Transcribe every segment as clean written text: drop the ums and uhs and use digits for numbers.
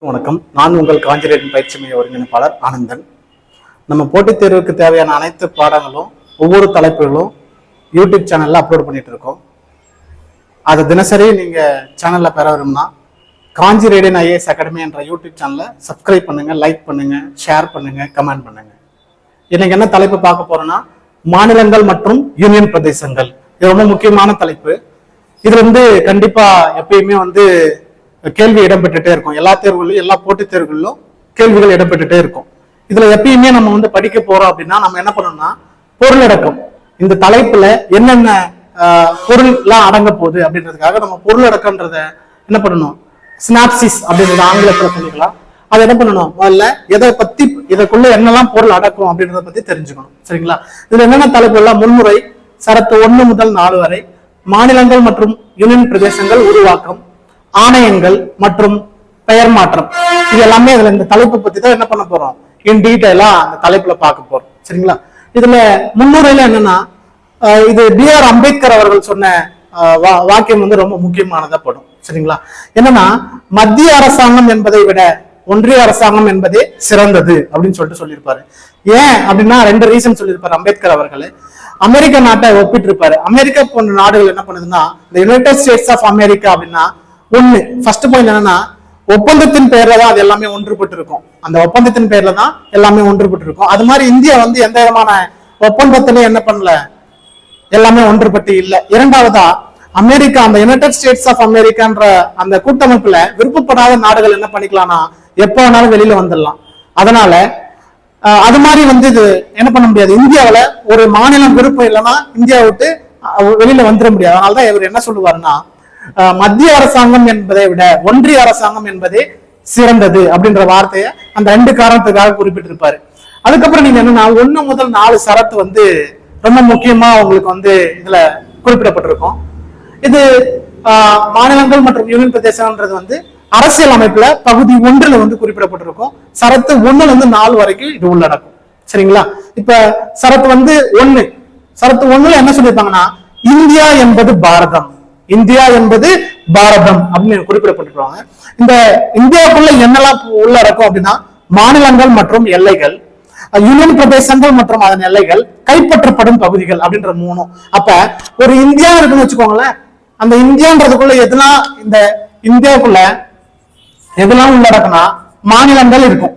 வணக்கம். நான் உங்கள் காஞ்சிரேடன் பயிற்சி மைய ஒருங்கிணைப்பாளர் ஆனந்தன். நம்ம போட்டித் தேர்வுக்கு தேவையான அனைத்து பாடங்களும் ஒவ்வொரு தலைப்புகளும் யூடியூப் சேனல்ல அப்லோட் பண்ணிட்டு இருக்கோம். அதை தினசரி நீங்க சேனல்ல பெற வரும்னா காஞ்சிரேடன் ஐஏஎஸ் அகாடமி என்ற யூடியூப் சேனலை சப்ஸ்கிரைப் பண்ணுங்க, லைக் பண்ணுங்க, ஷேர் பண்ணுங்க, கமெண்ட் பண்ணுங்க. இன்னைக்கு என்ன தலைப்பு பார்க்க போறோம்னா மாநிலங்கள் மற்றும் யூனியன் பிரதேசங்கள். இது ரொம்ப முக்கியமான தலைப்பு. இது கண்டிப்பா எப்பயுமே கேள்வி இடம்பெற்றுட்டே இருக்கும். எல்லா தேர்வுகளிலும் எல்லா போட்டித் தேர்வுகளிலும் கேள்விகள் இடம்பெற்றுட்டே இருக்கும். இதுல எப்பயுமே நம்ம படிக்க போறோம் அப்படின்னா நம்ம என்ன பண்ணணும்னா பொருளடக்கம், இந்த தலைப்புல என்னென்ன பொருள் எல்லாம் அடங்க போகுது அப்படின்றதுக்காக நம்ம பொருளடக்கம்ன்றத என்ன பண்ணணும், சினாப்சிஸ் அப்படின்றத ஆங்கிலத்துல சொல்லிக்கலாம். அதை என்ன பண்ணணும், முதல்ல எதை பத்தி இதற்குள்ள என்னெல்லாம் பொருள் அடக்கும் அப்படின்றத பத்தி தெரிஞ்சுக்கணும். சரிங்களா? இதுல என்னென்ன தலைப்பு எல்லாம்: முன்முறை, சரத்து 1 முதல் 4 வரை, மாநிலங்கள் மற்றும் யூனியன் பிரதேசங்கள் உருவாக்கம், ஆணையங்கள் மற்றும் பெயர் மாற்றம். இது எல்லாமே இதுல இந்த தலைப்பை பத்தி தான் என்ன பண்ண போறோம், இன் டீடைலா அந்த தலைப்புல பார்க்க போறோம். சரிங்களா? இதுல முன்னுரையில என்னன்னா, இது B.R. அம்பேத்கர் அவர்கள் சொன்ன வாக்கியம் ரொம்ப முக்கியமானதா படும். சரிங்களா? என்னன்னா, மத்திய அரசாங்கம் என்பதை விட ஒன்றிய அரசாங்கம் என்பதே சிறந்தது அப்படின்னு சொல்லியிருப்பாரு. ஏன் அப்படின்னா 2 ரீசன் சொல்லியிருப்பாரு அம்பேத்கர் அவர்கள். அமெரிக்க நாட்டை ஒப்பிட்டு இருப்பாரு. அமெரிக்கா போன்ற நாடுகள் என்ன பண்ணுதுன்னா, இந்த யுனைடெட் ஸ்டேட்ஸ் ஆஃப் அமெரிக்கா அப்படின்னா ஃபர்ஸ்ட் பாயிண்ட் என்னன்னா, ஒப்பந்தத்தின் பேர்ல தான் அது எல்லாமே ஒன்றுபட்டு இருக்கும். அந்த ஒப்பந்தத்தின் பேர்ல தான் எல்லாமே ஒன்றுபட்டு இருக்கும். அது மாதிரி இந்தியா எந்த விதமான ஒப்பந்தத்திலையும் என்ன பண்ணல, எல்லாமே ஒன்றுபட்டு இல்லை. இரண்டாவதா, அமெரிக்கா அந்த யுனைடெட் ஸ்டேட்ஸ் ஆஃப் அமெரிக்கான்ற அந்த கூட்டமைப்புல விருப்பப்படாத நாடுகள் என்ன பண்ணிக்கலாம்னா எப்ப வேணாலும் வெளியில வந்துடலாம். அதனால அது மாதிரி இது என்ன பண்ண முடியாது. இந்தியாவில ஒரு மாநிலம் விருப்பம் இல்லைன்னா இந்தியா விட்டு வெளியில வந்துட முடியாது. அதனாலதான் இவர் என்ன சொல்லுவாருன்னா, மத்திய அரசாங்கம் என்பதை விட ஒன்றிய அரசாங்கம் என்பதே சிறந்தது அப்படின்ற வார்த்தையை அந்த 2 காரணத்துக்காக குறிப்பிட்டிருப்பாரு. அதுக்கப்புறம் நீங்க என்னன்னா 1 முதல் 4 சரத்து ரொம்ப முக்கியமா உங்களுக்கு இதுல குறிப்பிடப்பட்டிருக்கும். இது மாநிலங்கள் மற்றும் யூனியன் பிரதேசம்ன்றது அரசியல் அமைப்புல பகுதி 1ல குறிப்பிடப்பட்டிருக்கும். சரத்து 1ல இருந்து 4 வரைக்கும் இது உள்ளடக்கும். சரிங்களா? இப்ப சரத்து 1 சரத்து 1ல என்ன சொல்லியிருப்பாங்கன்னா, இந்தியா என்பது பாரதம், இந்தியா என்பது பாரதம் அப்படின்னு குறிப்பிடப்பட்டிருப்பாங்க. இந்த இந்தியாவுக்குள்ள என்னெல்லாம் உள்ளடக்கும் அப்படின்னா, மாநிலங்கள் மற்றும் எல்லைகள், யூனியன் பிரதேசங்கள் மற்றும் அதன் எல்லைகள், கைப்பற்றப்படும் பகுதிகள் அப்படின்ற 3. அப்ப ஒரு இந்தியா இருக்குன்னு வச்சுக்கோங்களேன். அந்த இந்தியான்றதுக்குள்ள எதெல்லாம், இந்த இந்தியாவுக்குள்ள எதெல்லாம் உள்ளடக்குனா மாநிலங்கள் இருக்கும்,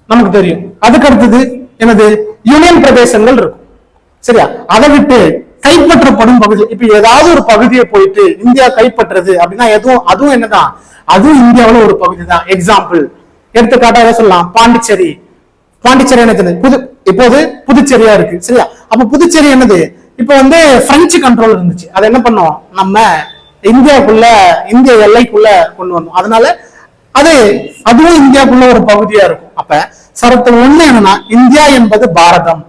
நமக்கு தெரியும். அதுக்கு அடுத்தது என்னது, யூனியன் பிரதேசங்கள் இருக்கும். சரியா? அதை விட்டு கைப்பற்றப்படும் பகுதி. இப்ப ஏதாவது ஒரு பகுதியை போயிட்டு இந்தியா கைப்பற்றுறது அப்படின்னா அதுவும் என்னதான், அதுவும் இந்தியாவில ஒரு பகுதி தான். எக்ஸாம்பிள் எடுத்துக்காட்டாக சொல்லலாம், பாண்டிச்சேரி. பாண்டிச்சேரி என்னது, இப்போது புதுச்சேரியா இருக்கு. சரியா? அப்ப புதுச்சேரி என்னது, இப்ப பிரெஞ்சு கண்ட்ரோல் இருந்துச்சு. அதை என்ன பண்ணோம், நம்ம இந்தியாவுக்குள்ள, இந்திய எல்லைக்குள்ள கொண்டு வந்தோம். அதனால அதுவும் இந்தியாவுக்குள்ள ஒரு பகுதியா இருக்கும். அப்ப சரத்து 1 என்னன்னா, இந்தியா என்பது பாரதம்,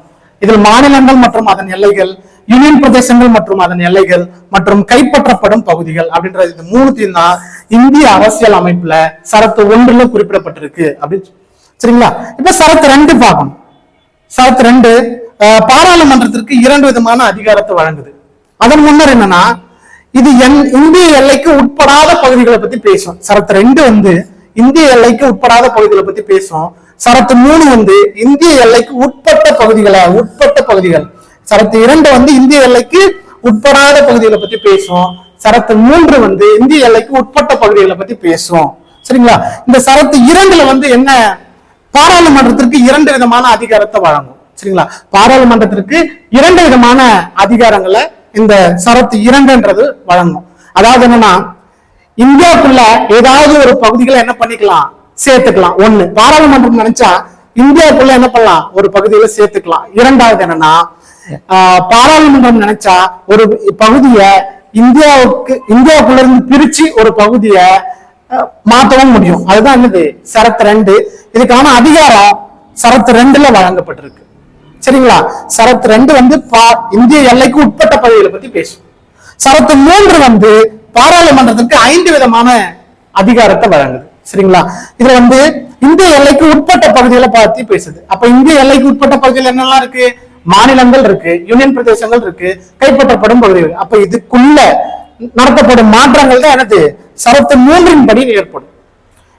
இதில் மாநிலங்கள் மற்றும் அதன் எல்லைகள், யூனியன் பிரதேசங்கள் மற்றும் அதன் எல்லைகள் மற்றும் கைப்பற்றப்படும் பகுதிகள் அப்படின்ற இது 3 தான் இந்திய அரசியல் அமைப்புல சரத்து 1ல குறிப்பிடப்பட்டிருக்கு அப்படின்னு. சரிங்களா? இப்ப சரத்து 2 பார்க்கணும். சரத்து 2 பாராளுமன்றத்திற்கு 2 விதமான அதிகாரத்தை வழங்குது. அதன் முன்னர் என்னன்னா, இது இந்திய எல்லைக்கு உட்படாத பகுதிகளை பத்தி பேசும். சரத்து 2 இந்திய எல்லைக்கு உட்படாத பகுதிகளை பத்தி பேசும். சரத்து 3 இந்திய எல்லைக்கு உட்பட்ட பகுதிகள். சரத்து 2 இந்திய எல்லைக்கு உட்படாத பகுதிகளை பத்தி பேசும். சரத்து 3 இந்திய எல்லைக்கு உட்பட்ட பகுதிகளை பத்தி பேசும். சரிங்களா? இந்த சரத்து 2ல என்ன, பாராளுமன்றத்திற்கு 2 விதமான அதிகாரத்தை வழங்கும். சரிங்களா? பாராளுமன்றத்திற்கு 2 விதமான அதிகாரங்களை இந்த சரத்து 2ன்றது வழங்கும். அதாவது என்னன்னா, இந்தியாவுக்குள்ள ஏதாவது ஒரு பகுதிகளை என்ன பண்ணிக்கலாம், சேர்த்துக்கலாம். 1, பாராளுமன்றம் நினைச்சா இந்தியாவுக்குள்ள என்ன பண்ணலாம், ஒரு பகுதியில சேர்த்துக்கலாம். 2வது என்னன்னா, பாராளுமன்றம் நினைச்சா ஒரு பகுதியை இந்தியாவுக்குள்ள இருந்து பிரிச்சு ஒரு பகுதியை மாற்றவும் முடியும். அதுதான் என்னது, சரத்து 2. இதுக்கான அதிகாரம் சரத்து 2ல வழங்கப்பட்டிருக்கு. சரிங்களா? சரத்து 2 இந்திய எல்லைக்கு உட்பட்ட பகுதிகளை பத்தி பேசும். சரத்து 3 பாராளுமன்றத்திற்கு 5 விதமான அதிகாரத்தை வழங்குது. சரிங்களா? இதுல இந்திய எல்லைக்கு உட்பட்ட பகுதிகளை பத்தி பேசுது. அப்ப இந்திய எல்லைக்கு உட்பட்ட பகுதியில் என்னெல்லாம் இருக்கு, மாநிலங்கள் இருக்கு, யூனியன் பிரதேசங்கள் இருக்கு, கைப்பற்றப்படும் பகுதிகள். அப்ப இதுக்குள்ள நடத்தப்படும் மாற்றங்கள் தான் சரத்து 3 படி ஏற்படும்.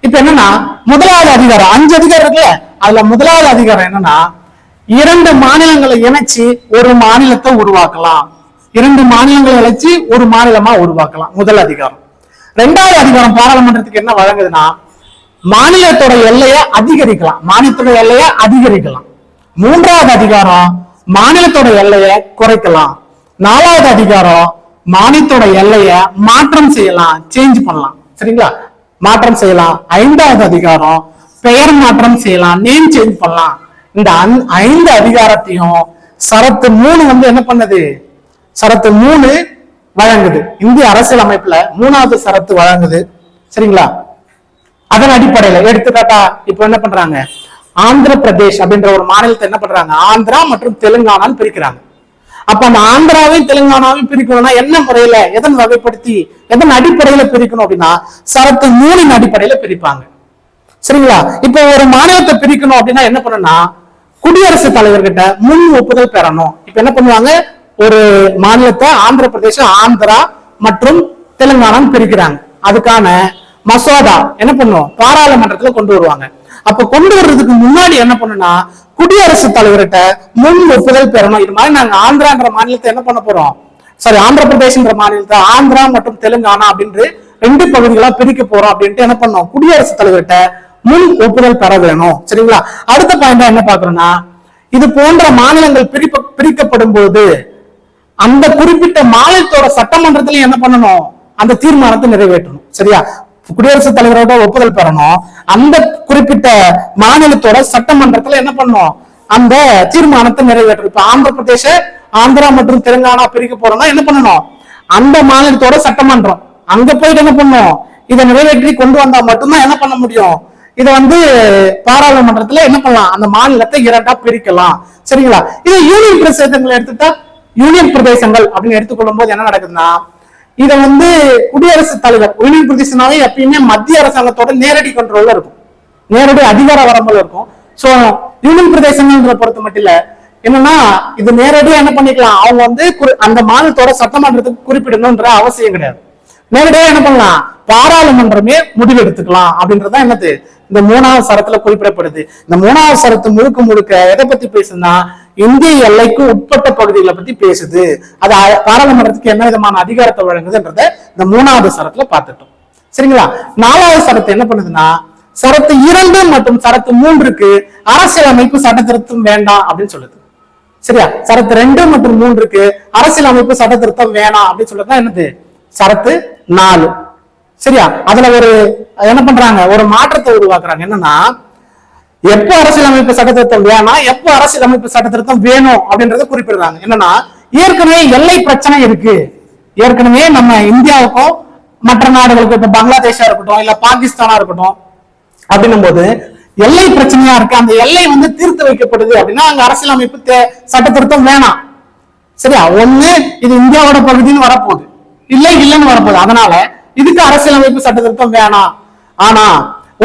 இப்ப என்னன்னா முதலாவது அதிகாரம் 5 அதிகாரம் இருக்குல்ல, அதுல முதலாவது அதிகாரம் என்னன்னா 2 மாநிலங்களை இணைச்சு ஒரு மாநிலத்தை உருவாக்கலாம். 2 மாநிலங்களை இணைச்சு ஒரு மாநிலமா உருவாக்கலாம், முதல் அதிகாரம். 2வது அதிகாரம் பாராளுமன்றத்துக்கு என்ன வழங்குதுன்னா மாநிலத்தோட எல்லையை அதிகரிக்கலாம், மாநிலத்தோட எல்லையை அதிகரிக்கலாம். 3வது அதிகாரம் மாநிலத்தோட எல்லையை குறைக்கலாம். 4வது அதிகாரம் மாநிலத்தோட எல்லையை மாற்றம் செய்யலாம், சேஞ்ச் பண்ணலாம். சரிங்களா, மாற்றம் செய்யலாம். 5வது அதிகாரம் பெயர் மாற்றம் செய்யலாம், நேம் சேஞ்ச் பண்ணலாம். இந்த 5 அதிகாரத்தையும் சரத்து 3 வந்து என்ன பண்ணுது, சரத்து 3 வழங்குது. இந்திய அரசியல் அமைப்புல 3வது சரத்து வழங்குது. சரிங்களா, அதன் அடிப்படையில எடுத்துக்காட்டா இப்ப என்ன பண்றாங்க, ஆந்திர பிரதேஷ் அப்படின்ற ஒரு மாநிலத்தை என்ன பண்றாங்க, ஆந்திரா மற்றும் தெலுங்கானான்னு பிரிக்கிறாங்க. அப்ப அந்த ஆந்திராவையும் தெலுங்கானாவையும் பிரிக்கணும்னா என்ன முறையில, எதன் வகைப்படுத்தி, எதன் அடிப்படையில பிரிக்கணும் அப்படின்னா சரத்து 3 அடிப்படையில பிரிப்பாங்க. சரிங்களா, இப்ப ஒரு மாநிலத்தை பிரிக்கணும் அப்படின்னா என்ன பண்ணணும்னா குடியரசுத் தலைவர்கிட்ட முன் ஒப்புதல் பெறணும். இப்ப என்ன பண்ணுவாங்க, ஒரு மாநிலத்தை ஆந்திர பிரதேசம், ஆந்திரா மற்றும் தெலுங்கானான்னு பிரிக்கிறாங்க. அதுக்கான மசோதா என்ன பண்ணும், பாராளுமன்றத்துல கொண்டு வருவாங்க. அப்ப கொண்டு வர்றதுக்கு முன்னாடி என்ன பண்ணுனா குடியரசுத் தலைவர்கிட்ட முன் ஒப்புதல் பெறணும். இது மாதிரி நாங்க ஆந்திரான்ற மாநிலத்தை என்ன பண்ண போறோம், சாரி ஆந்திர பிரதேசன்ற மாநிலத்தை ஆந்திரா மற்றும் தெலுங்கானா அப்படின்ற 2 பகுதிகளா பிரிக்க போறோம் அப்படின்ட்டு என்ன பண்ணோம், குடியரசுத் தலைவர்கிட்ட முன் ஒப்புதல் பெற வேணும். சரிங்களா, அடுத்த பாயிண்டா என்ன பாக்குறோம்னா இது போன்ற மாநிலங்கள் பிரிக்கப்படும் போது அந்த குறிப்பிட்ட மாநிலத்தோட சட்டமன்றத்திலையும் என்ன பண்ணணும், அந்த தீர்மானத்தை நிறைவேற்றணும். சரியா, குடியரசுத் தலைவரோட ஒப்புதல் பெறணும், அந்த குறிப்பிட்ட மாநிலத்தோட சட்டமன்றத்துல என்ன பண்ணணும், அந்த தீர்மானத்தை நிறைவேற்றணும். இப்ப ஆந்திர பிரதேச, ஆந்திரா மற்றும் தெலுங்கானா பிரிக்க போறோம்னா என்ன பண்ணணும், அந்த மாநிலத்தோட சட்டமன்றம் அங்க போயிட்டு என்ன பண்ணும், இதை நிறைவேற்றி கொண்டு வந்தா மட்டும்தான் என்ன பண்ண முடியும், இதை வந்து பாராளுமன்றத்துல என்ன பண்ணலாம், அந்த மாநிலத்தை 2ஆ பிரிக்கலாம். சரிங்களா, இது யூனியன் பிரதேசங்களை எடுத்துட்டா, யூனியன் பிரதேசங்கள் அப்படின்னு எடுத்துக்கொள்ளும் போது என்ன நடக்குதுன்னா இத வந்து குடியரசுத் தலைவர், யூனியன் பிரதேசனாவே எப்பயுமே மத்திய அரசாங்கத்தோட நேரடி கண்ட்ரோல்ல இருக்கும், நேரடி அதிகார வரம்புல இருக்கும். சோ யூனியன் பிரதேசங்கள் பொறுத்த மட்டும் இல்ல என்னன்னா இது நேரடியா என்ன பண்ணிக்கலாம், அவங்க வந்து அந்த மாநிலத்தோட சட்டமன்றத்துக்கு குறிப்பிடணும்ன்ற அவசியம் கிடையாது. நேரடியா என்ன பண்ணலாம், பாராளுமன்றமே முடிவு எடுத்துக்கலாம் அப்படின்றதான் என்னது இந்த 3வது சரத்துல குறிப்பிடப்படுது. இந்த 3வது சரத்து முழுக்க முழுக்க எதை பத்தி பேசுனா இந்திய எல்லைக்கு உட்பட்ட பகுதிகளை பத்தி பேசுது. அது பாராளுமன்றத்துக்கு என்ன விதமான அதிகாரத்தை வழங்குதுன்றத இந்த 3வது சரத்துல பார்த்துட்டோம். சரிங்களா, 4வது சரத்து என்ன பண்ணுதுன்னா சரத்து 2 மற்றும் சரத்து 3க்கு அரசியலமைப்பு சட்ட திருத்தம் வேண்டாம் அப்படின்னு சொல்லுது. சரியா, சரத்து 2 மற்றும் 3க்கு அரசியலமைப்பு சட்ட திருத்தம் வேணாம் அப்படின்னு சொல்றதுதான் என்னது சரத்து 4. சரியா, அதுல ஒரு என்ன பண்றாங்க, ஒரு மாற்றத்தை உருவாக்குறாங்க. என்னன்னா எப்ப அரசியலமைப்பு சட்ட திருத்தம் வேணாம், எப்ப அரசியலமைப்பு சட்ட திருத்தம் வேணும் அப்படின்றத குறிப்பிடுறாங்க. என்னன்னா ஏற்கனவே எல்லை பிரச்சனை இருக்கு, ஏற்கனவே நம்ம இந்தியாவுக்கும் மற்ற நாடுகளுக்கும், இப்ப பங்களாதேஷா இருக்கட்டும் இல்ல பாகிஸ்தானா இருக்கட்டும் அப்படின்னும் போது எல்லை பிரச்சனையா இருக்கு, அந்த எல்லை வந்து தீர்த்து வைக்கப்படுது அப்படின்னா அங்க அரசியலமைப்பு சட்ட திருத்தம் வேணாம். சரியா, ஒண்ணு இது இந்தியாவோட பகுதின்னு வரப்போகுது, இல்லைன்னு வரப்போகுது, அதனால இதுக்கு அரசியலமைப்பு சட்ட திருத்தம் வேணாம். ஆனா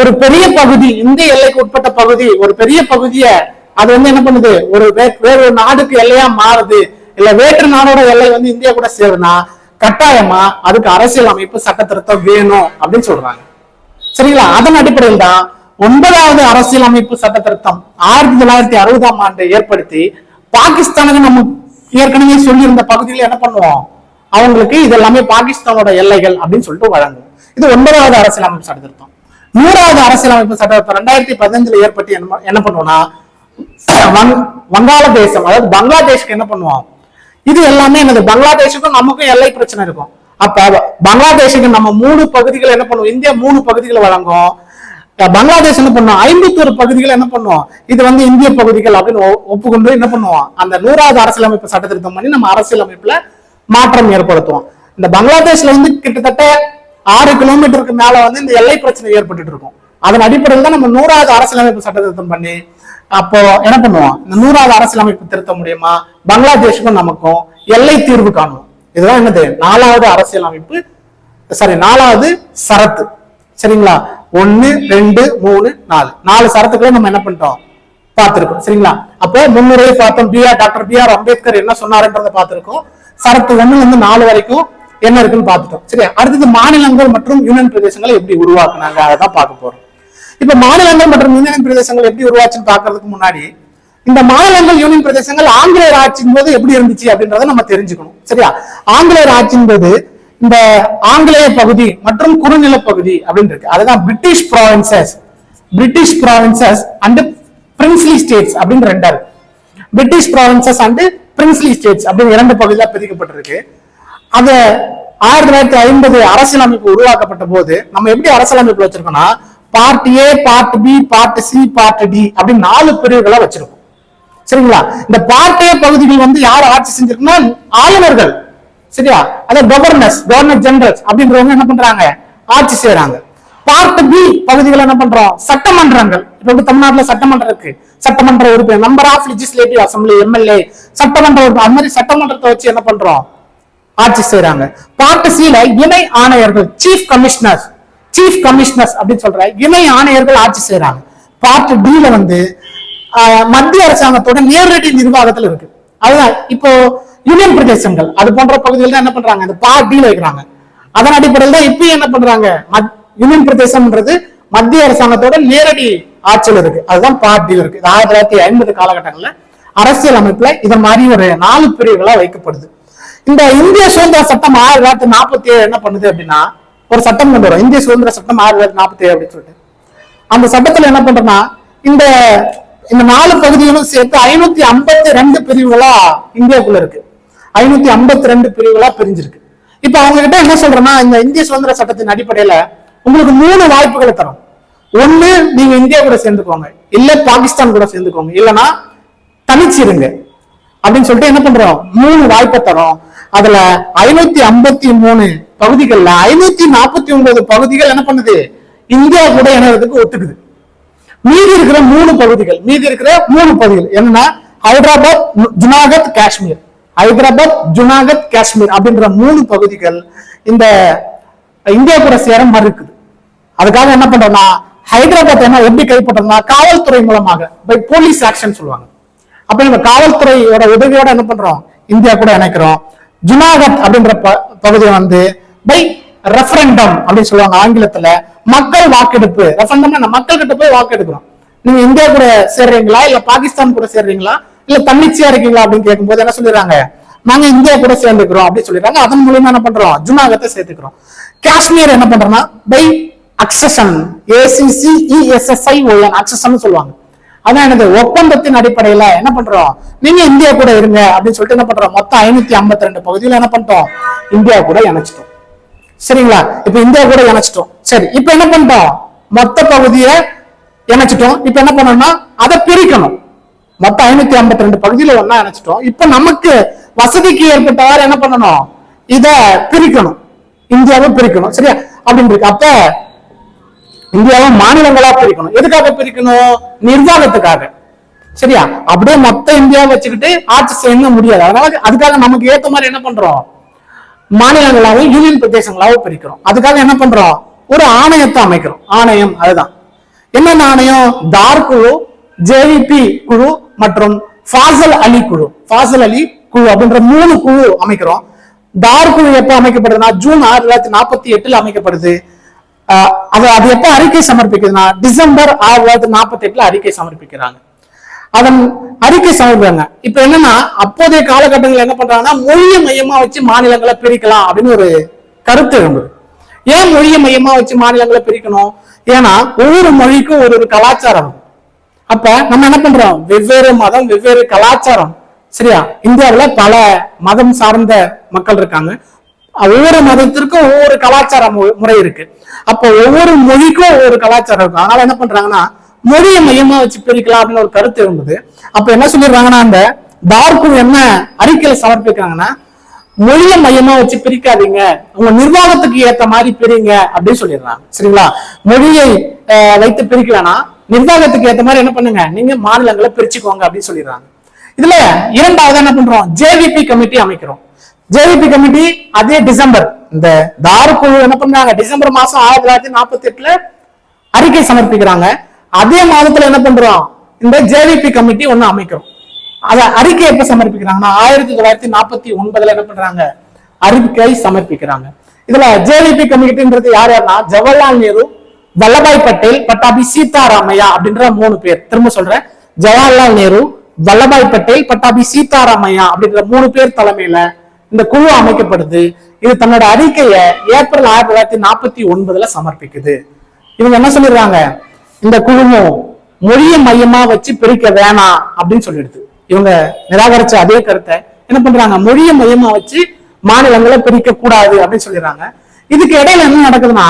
ஒரு பெரிய பகுதி, இந்திய எல்லைக்கு உட்பட்ட பகுதி, ஒரு பெரிய பகுதிய அது வந்து என்ன பண்ணுது, ஒரு வேறு நாடுக்கு எல்லையா மாறுது, இல்ல வேற்று நாடோட எல்லை வந்து இந்தியா கூட சேருனா கட்டாயமா அதுக்கு அரசியலமைப்பு சட்ட திருத்தம் வேணும் அப்படின்னு சொல்றாங்க. சரிங்களா, அதன் அடிப்படையில் தான் 9வது அரசியலமைப்பு சட்ட திருத்தம் 1960ஆம் ஆண்டு ஏற்படுத்தி பாகிஸ்தானுக்கு நம்ம ஏற்கனவே சொல்லி இருந்த பகுதியில என்ன பண்ணுவோம், அவங்களுக்கு இது எல்லாமே பாகிஸ்தானோட எல்லைகள் அப்படின்னு சொல்லிட்டு வழங்கும். இது 9வது அரசியலமைப்பு சட்ட திருத்தம். 100வது அரசியலமைப்பு சட்ட திருத்தம் 2015 ஏற்பட்டு என்ன பண்ணுவோம்னா வங்காளதேசம், அதாவது பங்களாதேஷ்க்கு என்ன பண்ணுவோம், இது எல்லாமே என்னது பங்களாதேஷுக்கும் நமக்கும் எல்லை பிரச்சனை இருக்கும். அப்ப பங்களாதேஷுக்கு நம்ம 3 பகுதிகள் என்ன பண்ணுவோம், இந்தியா 3 பகுதிகளை வழங்கும், பங்களாதேஷ் என்ன பண்ணுவோம் 51 பகுதிகள் என்ன பண்ணுவோம், இது வந்து இந்திய பகுதிகள் அப்படின்னு ஒப்புக்கொண்டு என்ன பண்ணுவோம், அந்த 100வது அரசியலமைப்பு சட்ட திருத்தம் பண்ணி நம்ம அரசியலமைப்புல மாற்றம் ஏற்படுத்துவோம். இந்த பங்களாதேஷ்ல வந்து கிட்டத்தட்ட 6 கிலோமீட்டருக்கு மேல வந்து இந்த எல்லை பிரச்சனை ஏற்பட்டு இருக்கும். அதன் அடிப்படையில் தான் நம்ம 100வது அரசியலமைப்பு சட்ட திருத்தம் பண்ணி அப்போ என்ன பண்ணுவோம், இந்த 100வது அரசியலமைப்பு திருத்தம் மூலியமா பங்களாதேஷுக்கும் நமக்கும் எல்லை தீர்வு காணுவோம். இதுதான் என்னது 4வது அரசியலமைப்பு, சாரி 4வது சரத்து. சரிங்களா, 1 2 3 4 4 சரத்துக்களை நம்ம என்ன பண்ணிட்டோம் பார்த்திருக்கோம். சரிங்களா, அப்போ முன்னுரையை பார்த்தோம், டாக்டர் BR அம்பேத்கர் என்ன சொன்னாருன்றதை பார்த்திருக்கோம். சரத்து 1ல இருந்து 4 வரைக்கும் என்ன இருக்குன்னு பார்த்துட்டோம். சரியா, அடுத்தது மாநிலங்கள் மற்றும் யூனியன் பிரதேசங்களை எப்படி உருவாக்குனாங்க அதை தான் பார்க்க போறோம். இப்ப மாநிலங்கள் மற்றும் யூனியன் பிரதேசங்கள் எப்படி உருவாச்சுன்னு பாக்குறதுக்கு முன்னாடி இந்த மாநிலங்கள் யூனியன் பிரதேசங்கள் ஆங்கிலேயர் ஆட்சியின் போது எப்படி இருந்துச்சு அப்படின்றத நம்ம தெரிஞ்சுக்கணும். சரியா? ஆங்கிலேயர் ஆட்சியின் போது இந்த ஆங்கிலேய பகுதி மற்றும் குறுநில பகுதி அப்படின்னு இருக்கு. அதுதான் British provinces and princely states அப்படின்னு ரெண்டா இருக்கு. British provinces and princely states அப்படின்னு 2 பகுதியா பிரிக்கப்பட்டிருக்கு. அது 1950 அரசியலமைப்பு உருவாக்கப்பட்ட போது நம்ம எப்படி அரசியலமைப்பு வச்சிருக்கோம்னா part A, part B, part C, part D அப்படின்னு 4 பிரிவுகளா வச்சிருக்கோம். சரிங்களா? இந்த பார்ட் ஏ பகுதிகள் வந்து யார் ஆட்சி செஞ்சிருக்குன்னா ஆளுநர்கள். சரியா? அதாவது கவர்னர் ஜெனரல்ஸ் அப்படின்றவங்க என்ன பண்றாங்க? ஆட்சி செய்யறாங்க. பார்ட் பி பகுதிகள் என்ன பண்றோம்? சட்டமன்றங்கள். இப்ப தமிழ்நாட்டுல சட்டமன்றம் இருக்கு. சட்டமன்ற உறுப்பினர், number of legislative assembly, MLA, சட்டமன்ற அது மாதிரி சட்டமன்றத்தை வச்சு என்ன பண்றோம்? ஆட்சி செய்யறாங்க. பார்ட் சில இணை ஆணையர்கள், சீஃப் கமிஷனர்ஸ் அப்படின்னு சொல்ற இணை ஆணையர்கள் ஆட்சி செய்யறாங்க. பார்ட் டில வந்து மத்திய அரசாங்கத்தோட நேரடி நிர்வாகத்தில் இருக்கு. அதுதான் இப்போ யூனியன் பிரதேசங்கள் அது போன்ற பகுதிகள் தான் என்ன பண்றாங்க? இந்த பார்ட் டில வைக்கிறாங்க. அதன் அடிப்படையில் தான் இப்பயும் என்ன பண்றாங்க? யூனியன் பிரதேசம்ன்றது மத்திய அரசாங்கத்தோட நேரடி ஆட்சியில் இருக்கு. அதுதான் பார்ட் டில இருக்கு. 1950 காலகட்டங்கள்ல அரசியல் அமைப்புல இத மாதிரி ஒரு 4 பிரிவுகளா வைக்கப்படுது. இந்த இந்திய சுதந்திர சட்டம் 1947 என்ன பண்ணுது அப்படின்னா ஒரு சட்டம் கொண்டு வரும். இந்திய சுதந்திர சட்டம் 1947 அப்படின்னு சொல்லிட்டு அந்த சட்டத்துல என்ன பண்றோம்னா இந்த 4 பகுதிகளும் சேர்த்து 552 பிரிவுகளா இந்தியாவுக்குள்ள இருக்கு. 552 பிரிவுகளா பிரிஞ்சிருக்கு. இப்ப அவங்க கிட்ட என்ன சொல்றேன்னா இந்த இந்திய சுதந்திர சட்டத்தின் அடிப்படையில உங்களுக்கு 3 வாய்ப்புகளை தரும். ஒண்ணு, நீங்க இந்தியா கூட சேர்ந்துக்கோங்க, இல்ல பாகிஸ்தான் கூட சேர்ந்துக்கோங்க, இல்லைன்னா தனிச்சிருங்க அப்படின்னு சொல்லிட்டு என்ன பண்றோம்? 3 வாய்ப்பை தரோம். அதுல 553 பகுதிகள்ல 549 பகுதிகள் என்ன பண்ணுது? இந்தியா கூட இணைறதுக்கு ஒத்துக்குது. மீதி இருக்கிற 3 பகுதிகள் என்னன்னா ஹைதராபாத், ஜுனாகத், காஷ்மீர் அப்படின்ற 3 பகுதிகள் இந்த இந்தியா கூட சேர மறுக்குது. அதுக்காக என்ன பண்றோம்னா ஹைதராபாத் என்ன எப்படி கைப்பற்றோம்னா காவல்துறை மூலமாக பை போலீஸ் ஆக்ஷன் சொல்லுவாங்க. அப்ப நம்ம காவல்துறையோட உதவியோட என்ன பண்றோம்? இந்தியா கூட இணைக்கிறோம். ஜுனாகத் அப்படின்ற பகுதியை வந்து பை ரெஃபரண்டம் அப்படின்னு சொல்லுவாங்க ஆங்கிலத்துல. மக்கள் வாக்கெடுப்பு. ரெஃபரண்டம்னா மக்கள் கிட்ட போய் வாக்கெடுக்கிறோம். நீங்க இந்தியா கூட சேர்றீங்களா இல்ல பாகிஸ்தான் கூட சேர்றீங்களா இல்ல தன்னிச்சையா இருக்கீங்களா அப்படின்னு கேட்கும்போது என்ன சொல்லிடுறாங்க? நாங்க இந்தியா கூட சேர்ந்துக்கிறோம் அப்படின்னு சொல்லிடுறாங்க. அதன் மூலமா என்ன பண்றோம்? ஜுனாகத்தை சேர்த்துக்கிறோம். காஷ்மீர் என்ன பண்றோம்னா பை அக்சஷன், ACCESSION அக்சஷன் சொல்லுவாங்க. அதான் என்னது? ஒப்பந்தத்தின் அடிப்படையில என்ன பண்றோம்? நீங்க இந்தியா கூட இருங்க அப்படின்னு சொல்லிட்டு என்ன பண்றோம்? மொத்தம் 552 பகுதியில் என்ன பண்ணிட்டோம்? இந்தியா கூட இணைச்சிட்டோம். சரிங்களா? இப்ப இந்தியா கூட இணைச்சிட்டோம். சரி, இப்ப என்ன பண்ணிட்டோம்? மொத்த பகுதியை இணைச்சிட்டோம். இப்ப என்ன பண்ணணும்னா அதை பிரிக்கணும். மொத்தம் 552 பகுதியில ஒன்னா இணைச்சிட்டோம். இப்ப நமக்கு வசதிக்கு ஏற்பட்டவாறு என்ன பண்ணணும்? இத பிரிக்கணும், இந்தியாவை பிரிக்கணும். சரியா? அப்படின்னு இருக்கு. அப்ப இந்தியாவை மாநிலங்களா பிரிக்கணும். எதுக்காக பிரிக்கணும்? நிர்வாகத்துக்காக. சரியா? அப்படியே மொத்த இந்தியாவை வச்சுக்கிட்டு ஆட்சி செய்ய முடியாது. அதனால அதுக்காக நமக்கு ஏத்த மாதிரி என்ன பண்றோம்? மாநிலங்களாவும் யூனியன் பிரதேசங்களாவும் பிரிக்கிறோம். அதுக்காக என்ன பண்றோம்? ஒரு ஆணையத்தை அமைக்கிறோம். ஆணையம் அதுதான் என்னென்ன ஆணையம்? தார் குழு, JVP குழு மற்றும் ஃபாசல் அலி குழு அப்படின்ற 3 குழு அமைக்கிறோம். தார் குழு எப்ப அமைக்கப்படுதுன்னா ஜூன் 1948 அமைக்கப்படுது. அது எப்ப அறிக்கை சமர்ப்பிக்குதுன்னா டிசம்பர் 1948 அறிக்கை சமர்ப்பிக்கிறாங்க. அதன் அறிக்கை சமர்ப்பிக்கிறாங்க. இப்ப என்னன்னா அப்போதைய காலகட்டங்கள் என்ன பண்றாங்கன்னா மொழியை மையமா வச்சு மாநிலங்களை பிரிக்கலாம் அப்படின்னு ஒரு கருத்து எழும்புது. ஏன் மொழியை மையமா வச்சு மாநிலங்களை பிரிக்கணும்? ஏன்னா ஒவ்வொரு மொழிக்கும் ஒரு கலாச்சாரம். அப்ப நம்ம என்ன பண்றோம்? வெவ்வேறு மதம், வெவ்வேறு கலாச்சாரம். சரியா? இந்தியாவுல பல மதம் சார்ந்த மக்கள் இருக்காங்க. ஒவ்வொரு மதத்திற்கும் ஒவ்வொரு கலாச்சார முறை இருக்கு. அப்ப ஒவ்வொரு மொழிக்கும் ஒவ்வொரு கலாச்சாரம் இருக்கும். அதனால என்ன பண்றாங்கன்னா மொழியை மையமா வச்சு பிரிக்கலாம் அப்படின்னு ஒரு கருத்து இருந்தது. அப்ப என்ன சொல்லிடுறாங்கன்னா அந்த தார்குழு என்ன அறிக்கையில சமர்ப்பிக்கிறாங்கன்னா மொழியை மையமா வச்சு பிரிக்காதீங்க, உங்க நிர்வாகத்துக்கு ஏத்த மாதிரி பிரிங்க அப்படின்னு சொல்லிடுறாங்க. சரிங்களா? மொழியை வைத்து பிரிக்கலன்னா நிர்வாகத்துக்கு ஏத்த மாதிரி என்ன பண்ணுங்க, நீங்க மாநிலங்களை பிரிச்சுக்கோங்க அப்படின்னு சொல்லிடுறாங்க. இதுல 2வது என்ன பண்றோம்? JVP கமிட்டி அமைக்கிறோம். JVP கமிட்டி அதே டிசம்பர், இந்த தார் குழு என்ன பண்றாங்க? டிசம்பர் மாசம் 1948 அறிக்கை சமர்ப்பிக்கிறாங்க. அதே மாதத்துல என்ன பண்றோம்? இந்த JVP கமிட்டி ஒண்ணு அமைக்கிறோம். அத அறிக்கை எப்ப சமர்ப்பிக்கிறாங்கன்னா 1949 என்ன பண்றாங்க? அறிக்கை சமர்ப்பிக்கிறாங்க. இதுல JVP கமிட்டின்றது யார் யாருன்னா ஜவஹர்லால் நேரு, வல்லபாய் பட்டேல், பட்டாபி சீதாராமையா அப்படின்ற 3 பேர். திரும்ப சொல்றேன், ஜவஹர்லால் நேரு, வல்லபாய் பட்டேல், பட்டாபி சீதாராமையா அப்படின்ற 3 பேர் தலைமையில இந்த குழு அமைக்கப்படுது. இது தன்னோட அறிக்கையை ஏப்ரல் 1949 சமர்ப்பிக்குது. இவங்க என்ன சொல்லிடுறாங்க, இந்த குழுவும் மொழியை மையமா வச்சு பிரிக்க வேணாம் அப்படின்னு சொல்லிடுது. இவங்க நிராகரிச்ச அதே கருத்தை என்ன பண்றாங்க, மொழியை மையமா வச்சு மாநிலங்களை பிரிக்க கூடாது அப்படின்னு சொல்லிடுறாங்க. இதுக்கு இடையில என்ன நடக்குதுன்னா,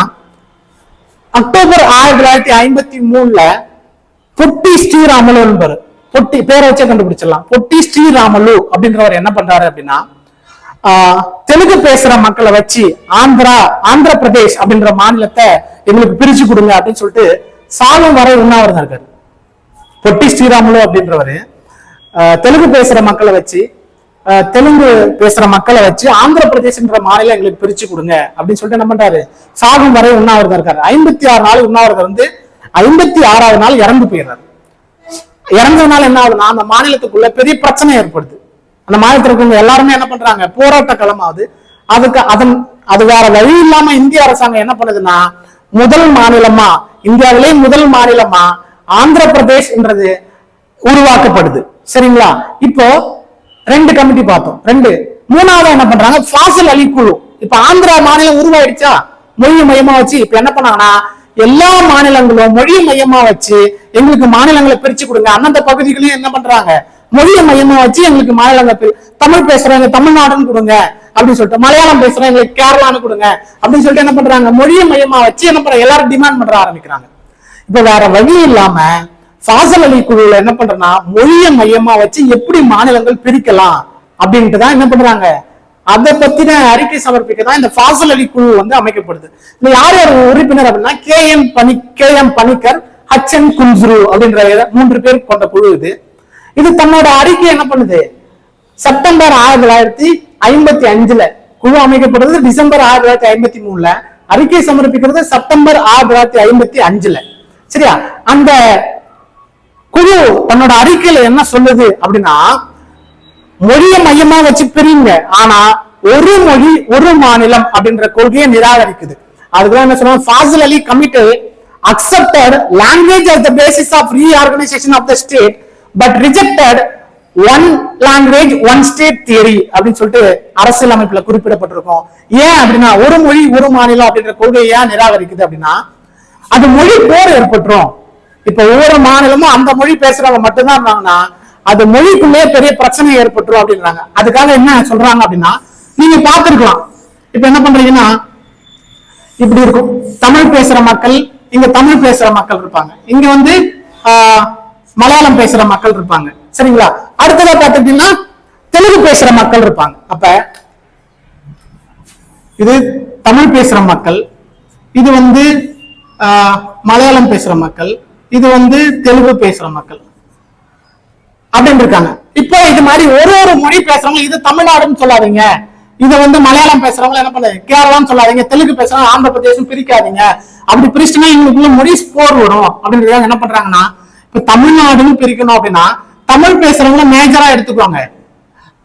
அக்டோபர் 1953 பொட்டி ஸ்ரீராமலு என்பவர், பொட்டி பேரை வச்சே கண்டுபிடிச்சிடலாம், பொட்டி ஸ்ரீராமலு அப்படின்றவர் என்ன பண்றாரு அப்படின்னா, தெலுங்கு பேசுற மக்களை வச்சு ஆந்திர பிரதேஷ் அப்படின்ற மாநிலத்தை எங்களுக்கு பிரிச்சு கொடுங்க அப்படின்னு சொல்லிட்டு சாகும் வரை உண்ணாவிரதம் இருக்காரு. பொட்டி ஸ்ரீராமுலு அப்படின்றவரு தெலுங்கு பேசுற மக்களை வச்சு ஆந்திர பிரதேஷ்ன்ற மாநிலம் எங்களுக்கு பிரிச்சு கொடுங்க அப்படின்னு சொல்லிட்டு என்ன பண்றாரு, சாகும் வரை உண்ணாவிரதம் இருக்காரு. 56 நாள் உண்ணாவிரதம் வந்து 56வது நாள் இறந்து போயிடுறாரு. இறந்ததுனால என்ன ஆகுதுன்னா, அந்த மாநிலத்துக்குள்ள பெரிய பிரச்சனை ஏற்படுது. அந்த மாநிலத்தில் இருக்கவங்க எல்லாருமே என்ன பண்றாங்க, போராட்ட களமாவது. அது வேற வழி இல்லாம இந்திய அரசாங்கம் என்ன பண்ணுதுன்னா, இந்தியாவிலே முதல் மாநிலமா ஆந்திர பிரதேஷ் என்றது உருவாக்கப்படுது. சரிங்களா? இப்போ 2 கமிட்டி பார்த்தோம். 3வது என்ன பண்றாங்க, ஃபாசில் அலி குழு. இப்ப ஆந்திரா மாநிலம் உருவாயிடுச்சா மொழி மையமா வச்சு, இப்ப என்ன பண்ணாங்கன்னா, எல்லா மாநிலங்களும் மொழி மையமா வச்சு எங்களுக்கு மாநிலங்களை பிரிச்சு கொடுங்க. அந்தந்த பகுதிகளையும் என்ன பண்றாங்க, மொழியை மையமா வச்சு எங்களுக்கு மாநிலங்கள், தமிழ் பேசுறவங்க தமிழ்நாடுன்னு கொடுங்க அப்படின்னு சொல்லிட்டு, மலையாளம் பேசுறவங்க எங்களுக்கு கேரளான்னு கொடுங்க அப்படின்னு சொல்லிட்டு என்ன பண்றாங்க, மொழியை மையமா வச்சு என்ன பண்றாங்க, எல்லாரும் டிமாண்ட் பண்ற ஆரம்பிக்கிறாங்க. இப்ப வேற வழி இல்லாம ஃபாசில் அலி குழுல என்ன பண்றேன்னா, மொழியை மையமா வச்சு எப்படி மாநிலங்கள் பிரிக்கலாம் அப்படின்ட்டு தான் என்ன பண்றாங்க, அதை பத்தின அறிக்கை சமர்ப்பிக்க தான் இந்த ஃபாசில் அலி குழு வந்து அமைக்கப்படுது. இந்த யார் யார் உறுப்பினர் அப்படின்னா, கே.எம். பணிக்கர், H.N. குன்ஸ்ரு அப்படின்ற 3 பேர் கொண்ட குழு இது. இது தன்னோட அறிக்கை என்ன பண்ணுது, செப்டம்பர் 1955 குழு அமைக்கப்படுறது, டிசம்பர் 1953 அறிக்கை சமர்ப்பிக்கிறது செப்டம்பர் 1955. சரியா? அந்த குழு தன்னோட அறிக்கையில என்ன சொல்லுது அப்படின்னா, மொழியை மையமா வச்சு பிரிங்க, ஆனா ஒரு மொழி ஒரு மாநிலம் அப்படின்ற கொள்கையை நிராகரிக்குது. அதுதான் என்ன சொல்றாங்க, ஃபாசில் அலி committee accepted language as the basis of reorganization of the state but rejected one language one state theory அப்படின்னு சொல்லிட்டு அரசியல் அமைப்புல குறிப்பிடப்பட்டிருக்கும். ஏன் அப்படின்னா, ஒரு மொழி ஒரு மாநிலம் அப்படின்ற கொள்கையை ஏன் நிராகரிக்குது அப்படின்னா, அது மொழி போர் ஏற்பட்டுரும். இப்ப ஒவ்வொரு மாநிலமும் அந்த மொழி பேசுறவங்க மட்டும்தான் இருந்தாங்கன்னா அது மொழிக்குள்ளே பெரிய பிரச்சனை ஏற்பட்டுரும் அப்படின்றாங்க. அதுக்காக என்ன சொல்றாங்க அப்படின்னா, நீங்க பார்த்திருக்கலாம், இப்ப என்ன பண்றீங்கன்னா, இப்படி இருக்கும், தமிழ் பேசுற மக்கள் இங்க தமிழ் பேசுற மக்கள் இருப்பாங்க, இங்க வந்து மலையாளம் பேசுற மக்கள் இருப்பாங்க. சரிங்களா? அடுத்ததா பாத்துக்கிட்டீங்கன்னா தெலுங்கு பேசுற மக்கள் இருப்பாங்க. அப்ப இது தமிழ் பேசுற மக்கள், இது வந்து மலையாளம் பேசுற மக்கள், இது வந்து தெலுங்கு பேசுற மக்கள் அப்படின்னு இருக்காங்க. இப்போ இது மாதிரி ஒரு மொழி பேசுறவங்க இது தமிழ்நாடுன்னு சொல்லாதீங்க, இதை வந்து மலையாளம் பேசுறவங்க என்ன பண்ணுங்க கேரளான்னு சொல்லாதீங்க, தெலுங்கு பேசுறவங்க ஆந்திர பிரதேசம் பிரிக்காதீங்க. அப்படி பிரிச்சுன்னா இவங்களுக்குள்ள மொழி ஸ்போர் வரும் அப்படின்றத என்ன பண்றாங்கன்னா, இப்ப தமிழ்நாடுன்னு பிரிக்கணும் அப்படின்னா தமிழ் பேசுறவங்கள மேஜரா எடுத்துக்குவாங்க.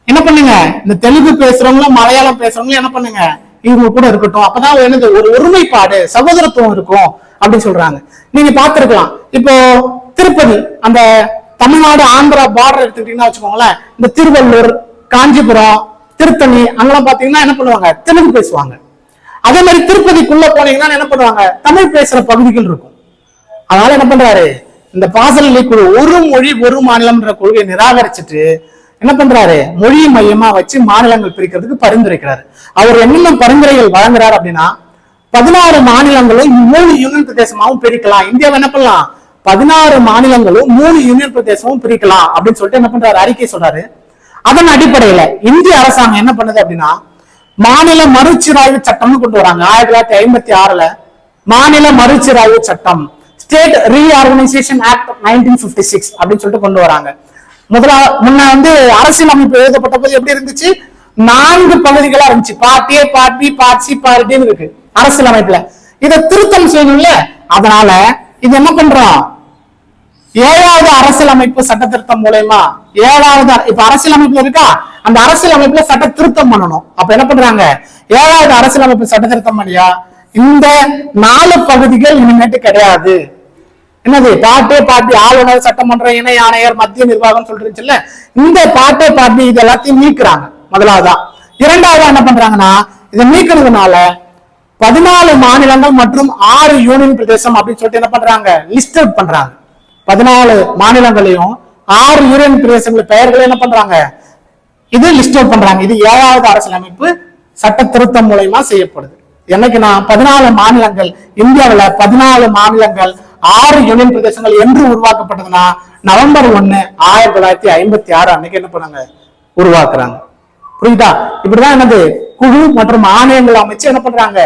என்ன பண்ணுங்க, இந்த தெலுங்கு பேசுறவங்கள மலையாளம் பேசுறவங்களும் என்ன பண்ணுங்க, இவங்க கூட இருக்கட்டும். அப்பதான் என்னது, ஒரு ஒருமைப்பாடு சகோதரத்துவம் இருக்கும் அப்படின்னு சொல்றாங்க. நீங்க பார்த்திருக்கலாம், இப்போ திருப்பதி அந்த தமிழ்நாடு ஆந்திரா பார்டர் எடுத்துக்கிட்டீங்கன்னா வச்சுக்கோங்களேன், இந்த திருவள்ளூர், காஞ்சிபுரம், திருத்தணி அங்கெல்லாம் பாத்தீங்கன்னா என்ன பண்ணுவாங்க, தெலுங்கு பேசுவாங்க. அதே மாதிரி திருப்பதிக்குள்ள போனீங்கன்னா என்ன பண்ணுவாங்க, தமிழ் பேசுற பகுதிகள் இருக்கும். அதனால என்ன பண்றாரு, இந்த ஃபாசில் அலி குழு ஒரு மொழி ஒரு மாநிலம்ன்ற கொள்கையை நிராகரிச்சுட்டு என்ன பண்றாரு, மொழி மையமா வச்சு மாநிலங்கள் பிரிக்கிறதுக்கு பரிந்துரைக்கிறாரு. அவர் என்னென்ன பரிந்துரைகள் வழங்குறாரு அப்படின்னா, 16 மாநிலங்களும் 3 யூனியன் பிரதேசமாவும் பிரிக்கலாம். இந்தியாவை என்ன பண்ணலாம், 16 மாநிலங்களும் 3 யூனியன் பிரதேசமும் பிரிக்கலாம் அப்படின்னு சொல்லிட்டு என்ன பண்றாரு, அறிக்கை சொல்றாரு. அதன் அடிப்படையில இந்திய அரசாங்கம் என்ன பண்ணுது அப்படின்னா, மாநில மறுசீராய்வு சட்டம்னு கொண்டு வராங்க. 1956 மாநில மறுசீராய்வு சட்டம், ஸ்டேட் ரீஆர்கனைசேஷன் ஆக்ட் 1956 அப்படின்னு சொல்லிட்டு கொண்டு வராங்க. முன்ன வந்து அரசியல் அமைப்பு எழுதப்பட்ட போது எப்படி இருந்துச்சு, 4 பகுதிகளா இருந்துச்சு. Part A, part B, part C, part D இருக்கு அரசியல் அமைப்புல. இதை திருத்தம் செய்யணும்ல, அதனால இது என்ன பண்றோம், 7வது அரசியல் அமைப்பு சட்ட திருத்தம் மூலமா 7வது இப்ப அரசியல் அமைப்புல இருக்கா, அந்த அரசியல் அமைப்புல சட்ட திருத்தம் பண்ணணும். அப்ப என்ன பண்றாங்க, 7வது அரசியல் அமைப்பு சட்ட திருத்தம் பண்ணியா இந்த 4 பகுதிகள் இனிமேட்டு கிடையாது. என்னது பார்ட்டி ஆளுநர், சட்டமன்ற, இணை ஆணையர், மத்திய நிர்வாகம் சொல்றீங்கல்ல, இந்த பார்ட்டி இது எல்லாத்தையும் நீக்குறாங்க. முதலாவதா. இரண்டாவதா என்ன பண்றாங்கன்னா, இதை நீக்கிறதுனால 14 மாநிலங்கள் மற்றும் 6 யூனியன் பிரதேசம் அப்படின்னு சொல்லிட்டு என்ன பண்றாங்க, லிஸ்ட் அவுட் பண்றாங்க. 14 மாநிலங்களையும் 6 யூனியன் பிரதேசங்கள் பெயர்களை என்ன பண்றாங்க, இது லிஸ்ட் அவுட் பண்றாங்க. இது 7வது அரசியலமைப்பு சட்ட திருத்தம் மூலமா செய்யப்படுது. என்னைக்குன்னா 14 மாநிலங்கள், இந்தியாவில் 14 மாநிலங்கள் 6 யூனியன் பிரதேசங்கள் என்று உருவாக்கப்பட்டதுன்னா நவம்பர் 1, 1956 அன்னைக்கு என்ன பண்ணாங்க, உருவாக்குறாங்க. புரியுதா? இப்படிதான் என்னது குழு மற்றும் ஆணையங்கள் அமைச்சு என்ன பண்றாங்க,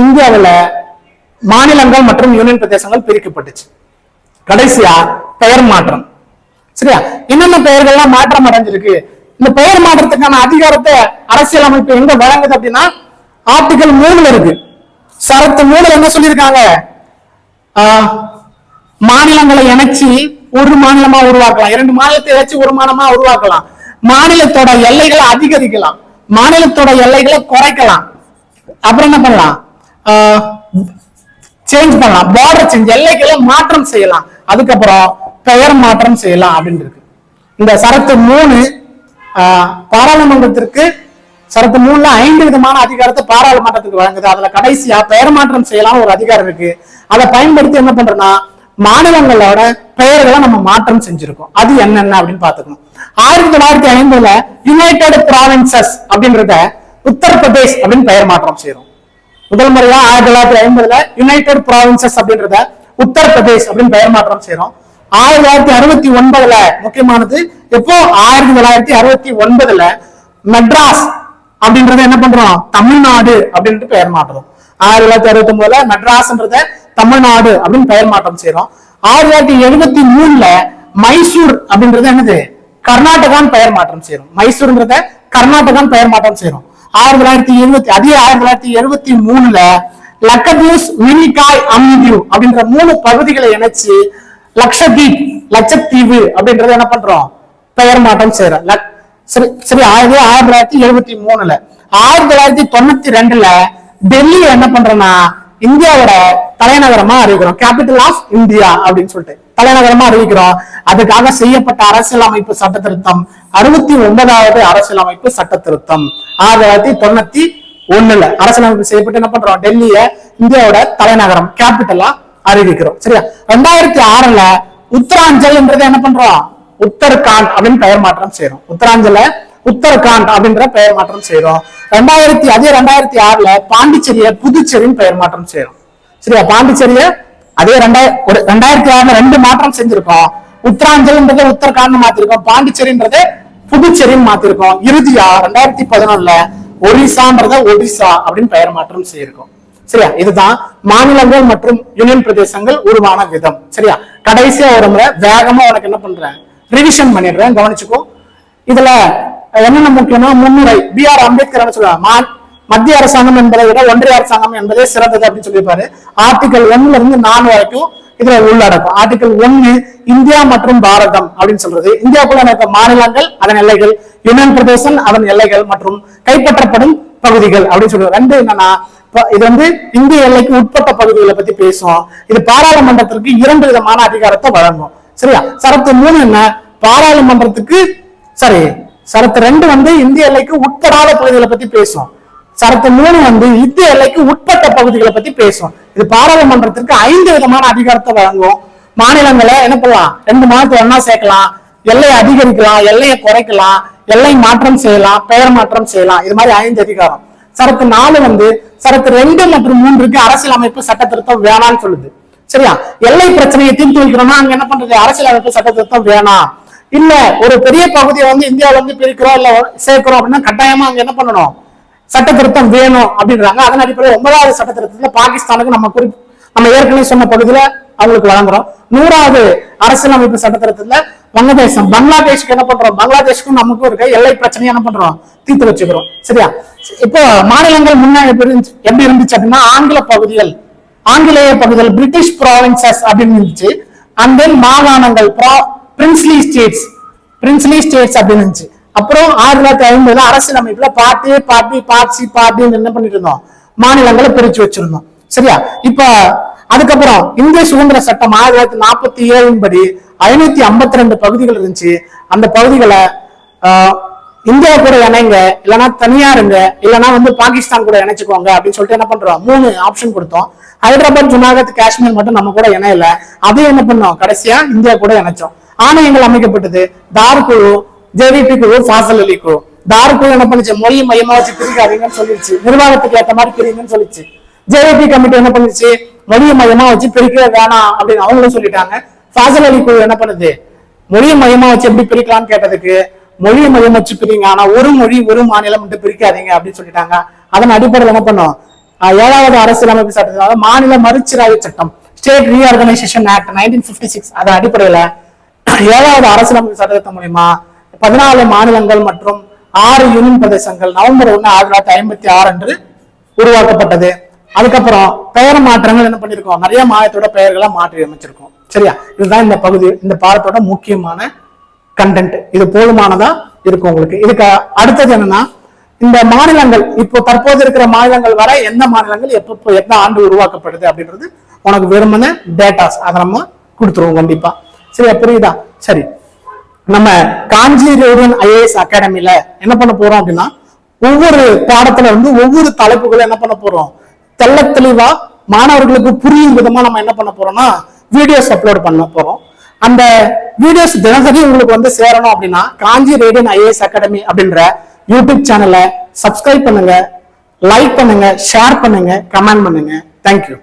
இந்தியாவில் மாநிலங்கள் மற்றும் யூனியன் பிரதேசங்கள் பிரிக்கப்பட்டுச்சு. கடைசியா பெயர் மாற்றம். சரியா? என்னென்ன பெயர்கள்லாம் மாற்றம் அடைஞ்சிருக்கு, இந்த பெயர் மாற்றத்துக்கான அதிகாரத்தை அரசியலமைப்பு எங்க வழங்குது அப்படின்னா ஆர்டிகல் 3 இருக்கு. சரத்து 3 என்ன சொல்லியிருக்காங்க, மாநிலங்களை இணைச்சு ஒரு மாநிலமா உருவாக்கலாம், 2 மாநிலத்தை இணைச்சு ஒரு மாநிலமா உருவாக்கலாம், மாநிலத்தோட எல்லைகளை அதிகரிக்கலாம், மாநிலத்தோட எல்லைகளை குறைக்கலாம், அப்புறம் என்ன பண்ணலாம், சேஞ்ச் பண்ணலாம், பார்டர் சேஞ்ச், எல்லைகளை மாற்றம் செய்யலாம், அதுக்கப்புறம் பெயர் மாற்றம் செய்யலாம் அப்படின்னு இருக்கு. இந்த சரத்து 3 பாராளுமன்றத்திற்கு, சரத்து 3ல 5 விதமான அதிகாரத்தை பாராளுமன்றத்துக்கு வழங்குது. அதுல கடைசியா பெயர் மாற்றம் செய்யலாம் ஒரு அதிகாரம் இருக்கு. அதை பயன்படுத்தி என்ன பண்றோம்னா மாநிலங்களோட பெயர்களை நம்ம மாற்றம் செஞ்சிருக்கோம். அது என்னென்ன அப்படின்னு பாத்துக்கணும். 1950 யுனைடெட் ப்ராவின்சஸ் அப்படின்றத உத்தரப்பிரதேஷ் அப்படின்னு பெயர் மாற்றம் செய்யறோம். முதல் முறையா 1950 யுனைடெட் ப்ராவின்சஸ் அப்படின்றத உத்தரப்பிரதேஷ் அப்படின்னு பெயர் மாற்றம் செய்யறோம். 1969 முக்கியமானது, எப்போ 1969 மெட்ராஸ் அப்படின்றத என்ன பண்றோம், தமிழ்நாடு அப்படின்ட்டு பெயர் மாற்றோம். 1969 மெட்ராஸ்ன்றத தமிழ்நாடு அப்படின்னு பெயர் மாற்றம் செய்யறோம். 1973 மைசூர் அப்படின்றது என்னது, கர்நாடகான்னு பெயர் மாற்றம் செய்யறோம். மைசூர்ன்றத கர்நாடகான்னு பெயர் மாற்றம் செய்யறோம். 1973 லக்கதீஸ், மினிகாய், அம்மிடியூ அப்படின்ற 3 பகுதிகளை இணைச்சு லட்சத்தீப், லட்சத்தீவு அப்படின்றத என்ன பண்றோம், பெயர் மாற்றம் செய்யறோம். சரி 1973 1992 டெல்லி என்ன பண்றோம்னா இந்தியாவோட தலைநகரமா அறிவிக்கிறோம், கேபிட்டல் ஆஃப் இந்தியா அப்படின்னு சொல்லிட்டு தலைநகரமா அறிவிக்கிறோம். அதுக்காக செய்யப்பட்ட அரசியலமைப்பு சட்ட திருத்தம் 69வது அரசியலமைப்பு சட்ட திருத்தம். 1991 அரசியலமைப்பு செய்யப்பட்டு என்ன பண்றோம், டெல்லிய இந்தியாவோட தலைநகரம் கேபிட்டலா அறிவிக்கிறோம். சரியா? 2006 உத்தராஞ்சல் என்றது என்ன பண்றோம், உத்தரகாண்ட் அப்படின்னு பெயர் மாற்றம் செய்யறோம். உத்தராஞ்சல உத்தரகாண்ட் அப்படின்ற பெயர் மாற்றம் செய்யறோம். 2006 பாண்டிச்சேரிய புதுச்சேரின்னு பெயர் மாற்றம் செய்யறோம். சரியா? பாண்டிச்சேரிய அதே 2006 2 மாற்றம் செஞ்சிருக்கோம். உத்தராஞ்சல்ன்றத உத்தரகாண்ட் மாத்திருக்கோம், பாண்டிச்சேரின்றத புதுச்சேரின்னு மாத்திருக்கோம். இறுதியா 2011 ஒரிசான்றத ஒடிசா அப்படின்னு பெயர் மாற்றம் செய்யிருக்கோம். சரியா? இதுதான் மாநிலங்கள் மற்றும் யூனியன் பிரதேசங்கள் உருவான விதம். சரியா? கடைசியா ஒரு முறை வேகமா உனக்கு என்ன பண்றேன், ரிவிஷன் பண்ணிடுறேன், கவனிச்சுக்கோ. இதுல என்னென்ன முக்கியமா முன்னுரை, B.R. அம்பேத்கர் சொல்லுவாங்க, மத்திய அரசாங்கம் என்பதை விட ஒன்றிய அரசாங்கம் என்பதே சிறந்தது அப்படின்னு சொல்லியிருப்பாரு. ஆர்டிகல் 1 இருந்து 4 வரைக்கும் இதுல உள்ளடக்கும். ஆர்டிகல் 1 இந்தியா மற்றும் பாரதம் அப்படின்னு சொல்றது, இந்தியாவுக்குள்ள இருக்க மாநிலங்கள், அதன் எல்லைகள், யூனியன் பிரதேசம் அதன் எல்லைகள் மற்றும் கைப்பற்றப்படும் பகுதிகள் அப்படின்னு சொல்றது. 2 என்னன்னா, இது இந்திய எல்லைக்கு உட்பட்ட பகுதிகளை பத்தி பேசும். இது பாராளுமன்றத்திற்கு 2 விதமான அதிகாரத்தை வழங்கும். சரியா? சரத்து 3 என்ன, பாராளுமன்றத்துக்கு சரத்து 2 இந்திய எல்லைக்கு உட்படாத பகுதிகளை பத்தி பேசும். சரத்து 3 இந்திய எல்லைக்கு உட்பட்ட பகுதிகளை பத்தி பேசும். இது பாராளுமன்றத்திற்கு 5 விதமான அதிகாரத்தை வழங்கும். மாநிலங்களை என்ன பண்ணலாம், 2 மாநிலத்தை ஒன்னா சேர்க்கலாம், எல்லையை அதிகரிக்கலாம், எல்லையை குறைக்கலாம், எல்லை மாற்றம் செய்யலாம், பெயர் மாற்றம் செய்யலாம். இது மாதிரி 5 அதிகாரம். சரத்து 4 சரத்து 2 மற்றும் 3க்கு அரசியலமைப்பு சட்ட திருத்தம் வேணாம்னு சொல்லுது. சரியா? எல்லை பிரச்சனையை தீர்த்து வைக்கிறோம்னா அங்க என்ன பண்றது, அரசியலமைப்பு சட்ட திருத்தம் வேணாம். இல்ல ஒரு பெரிய பகுதியை இந்தியாவில பிரிக்கிறோம் இல்ல சேர்க்கிறோம் அப்படின்னா கட்டாயமா அங்க என்ன பண்ணணும், சட்ட திருத்தம் வேணும் அப்படின்றாங்க. அதன் அடிப்படையில் 9வது சட்ட திருத்தத்துல பாகிஸ்தானுக்கு நம்ம ஏற்கனவே சொன்ன பகுதியில அவங்களுக்கு வழங்குறோம். 100வது அரசியலமைப்பு சட்ட திருத்தத்துல வங்கதேசம், பங்களாதேஷ்க்கு என்ன பண்றோம், பங்களாதேஷ்க்கும் நமக்கும் இருக்க எல்லை பிரச்சனையை என்ன பண்றோம், தீர்த்து வச்சுக்கிறோம். சரியா? இப்போ மாநிலங்கள் முன்ன எப்படி இருந்துச்சு அப்படின்னா ஆங்கிலேய பகுதிகள் பிரிட்டிஷ் ப்ராவின்சஸ் அப்படின்னு இருந்துச்சு. அண்ட் தென் மாகாணங்கள் பிரின்ஸ்லி ஸ்டேட்ஸ் அப்படின்னு இருந்துச்சு. அப்புறம் 1950 அரசியலமைப்புல பார்ட்டி என்ன பண்ணிட்டு இருந்தோம், மாநிலங்களை பிரிச்சு வச்சிருந்தோம். சரியா? இப்ப அதுக்கப்புறம் இந்திய சுதந்திர சட்டம் 1947 படி 552 பகுதிகள் இருந்துச்சு. அந்த பகுதிகளை இந்தியா கூட இணைங்க, இல்லைன்னா தனியாருங்க, இல்லைன்னா பாகிஸ்தான் கூட இணைச்சுக்கோங்க அப்படின்னு சொல்லிட்டு என்ன பண்றோம், 3 ஆப்ஷன் கொடுத்தோம். ஹைதராபாத், ஜுனாகத், காஷ்மீர் மட்டும் நம்ம கூட இணையல. அதையும் என்ன பண்ணோம், கடைசியா இந்தியா கூட இணைச்சோம். ஆணையங்கள் அமைக்கப்பட்டது. தார் குழு, ஜேவிபி குழு, ஃபாசல் அலி குழு. தார் குழு என்ன பண்ணுச்சு, மொழி மையமா வச்சு பிரிக்காதீங்கன்னு சொல்லிடுச்சு, நிர்வாகத்துக்கு ஏற்ற மாதிரி பிரிங்கன்னு சொல்லிச்சு. ஜேவிபி கமிட்டி என்ன பண்ணுச்சு, மொழியை மையமா வச்சு பிரிக்க வேணாம் அப்படின்னு அவங்களும் சொல்லிட்டாங்க. ஃபாசல் அலி குழு என்ன பண்ணுது, மொழியை மையமா வச்சு எப்படி பிரிக்கலாம்னு கேட்டதுக்கு மொழியை மையம் வச்சு பிரிங்க, ஆனா ஒரு மொழி ஒரு மாநிலம் மட்டும் பிரிக்காதீங்க அப்படின்னு சொல்லிட்டாங்க. அதன் அடிப்படையில் என்ன பண்ணோம், 7வது அரசியலமைப்பு சட்டத்தினால மாநில மறுசீராய்வு சட்டம், ஸ்டேட் ரீஆர்கனைசேஷன் ஆக்ட் 1956, அதன் அடிப்படையில 7வது அரசியலமைப்பு சட்டத்தின் மூலமா 14 மாநிலங்கள் மற்றும் 6 யூனியன் பிரதேசங்கள் நவம்பர் 1, 1956 அன்று உருவாக்கப்பட்டது. அதுக்கப்புறம் பெயர் மாற்றங்கள் என்ன பண்ணிருக்கோம், நிறைய மாநிலத்தோட பெயர்களை மாற்றி அமைச்சிருக்கோம். சரியா? இதுதான் இந்த பகுதி, இந்த பாடத்தோட முக்கியமான கண்டென்ட். இது போதுமானதா இருக்கும் உங்களுக்கு. இதுக்கு அடுத்தது என்னன்னா, இந்த மாநிலங்கள் இப்போ தற்போது இருக்கிற மாநிலங்கள் வர எந்த மாநிலங்கள் எப்போ எந்த ஆண்டு உருவாக்கப்படுது அப்படின்றது உனக்கு வெறுமன டேட்டாஸ், அதை நம்ம கொடுத்துருவோம் கண்டிப்பா. சரியா? புரியுதா? சரி, நம்ம காஞ்சி ரேடியன் IAS அகாடமில என்ன பண்ண போறோம் அப்படின்னா, ஒவ்வொரு பாடத்துல ஒவ்வொரு தலைப்புகளும் என்ன பண்ண போறோம், தெள்ள தெளிவா மாணவர்களுக்கு புரியும் விதமா நம்ம என்ன பண்ண போறோம்னா வீடியோஸ் அப்லோட் பண்ண போறோம். அந்த வீடியோஸ் தினசரி உங்களுக்கு சேரணும் அப்படின்னா காஞ்சி ரேடியன் IAS அகாடமி அப்படின்ற யூடியூப் சேனலை சப்ஸ்கிரைப் பண்ணுங்க, லைக் பண்ணுங்க, ஷேர் பண்ணுங்க, கமெண்ட் பண்ணுங்க. தேங்க்யூ.